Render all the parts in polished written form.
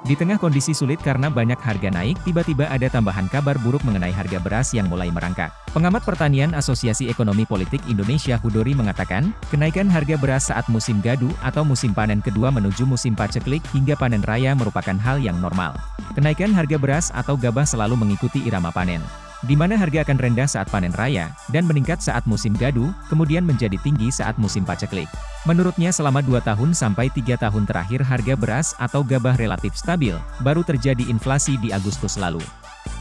Di tengah kondisi sulit karena banyak harga naik, tiba-tiba ada tambahan kabar buruk mengenai harga beras yang mulai merangkak. Pengamat pertanian Asosiasi Ekonomi Politik Indonesia Hudori mengatakan, kenaikan harga beras saat musim gadu atau musim panen kedua menuju musim paceklik hingga panen raya merupakan hal yang normal. Kenaikan harga beras atau gabah selalu mengikuti irama panen, di mana harga akan rendah saat panen raya, dan meningkat saat musim gadu, kemudian menjadi tinggi saat musim paceklik. Menurutnya selama 2 tahun sampai 3 tahun terakhir harga beras atau gabah relatif stabil, baru terjadi inflasi di Agustus lalu.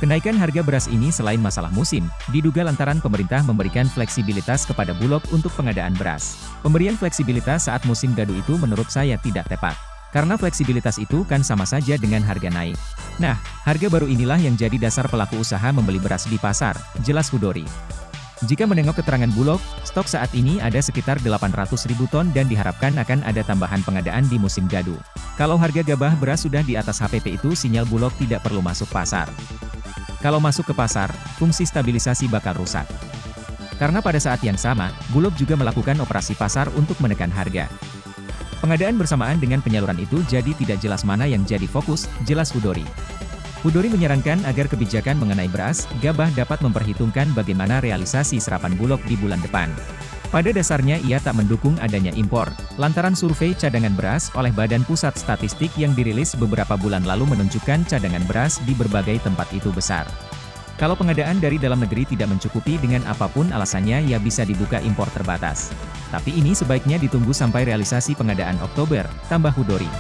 Kenaikan harga beras ini selain masalah musim, diduga lantaran pemerintah memberikan fleksibilitas kepada Bulog untuk pengadaan beras. Pemberian fleksibilitas saat musim gadu itu menurut saya tidak tepat. Karena fleksibilitas itu kan sama saja dengan harga naik. Nah, harga baru inilah yang jadi dasar pelaku usaha membeli beras di pasar, jelas Hudori. Jika menengok keterangan Bulog, stok saat ini ada sekitar 800.000 ton dan diharapkan akan ada tambahan pengadaan di musim gadu. Kalau harga gabah beras sudah di atas HPP itu sinyal Bulog tidak perlu masuk pasar. Kalau masuk ke pasar, fungsi stabilisasi bakal rusak. Karena pada saat yang sama, Bulog juga melakukan operasi pasar untuk menekan harga. Pengadaan bersamaan dengan penyaluran itu jadi tidak jelas mana yang jadi fokus, jelas Hudori. Hudori menyarankan agar kebijakan mengenai beras, gabah dapat memperhitungkan bagaimana realisasi serapan Bulog di bulan depan. Pada dasarnya ia tak mendukung adanya impor, lantaran survei cadangan beras oleh Badan Pusat Statistik yang dirilis beberapa bulan lalu menunjukkan cadangan beras di berbagai tempat itu besar. Kalau pengadaan dari dalam negeri tidak mencukupi dengan apapun alasannya ya bisa dibuka impor terbatas. Tapi ini sebaiknya ditunggu sampai realisasi pengadaan Oktober, tambah Hudori.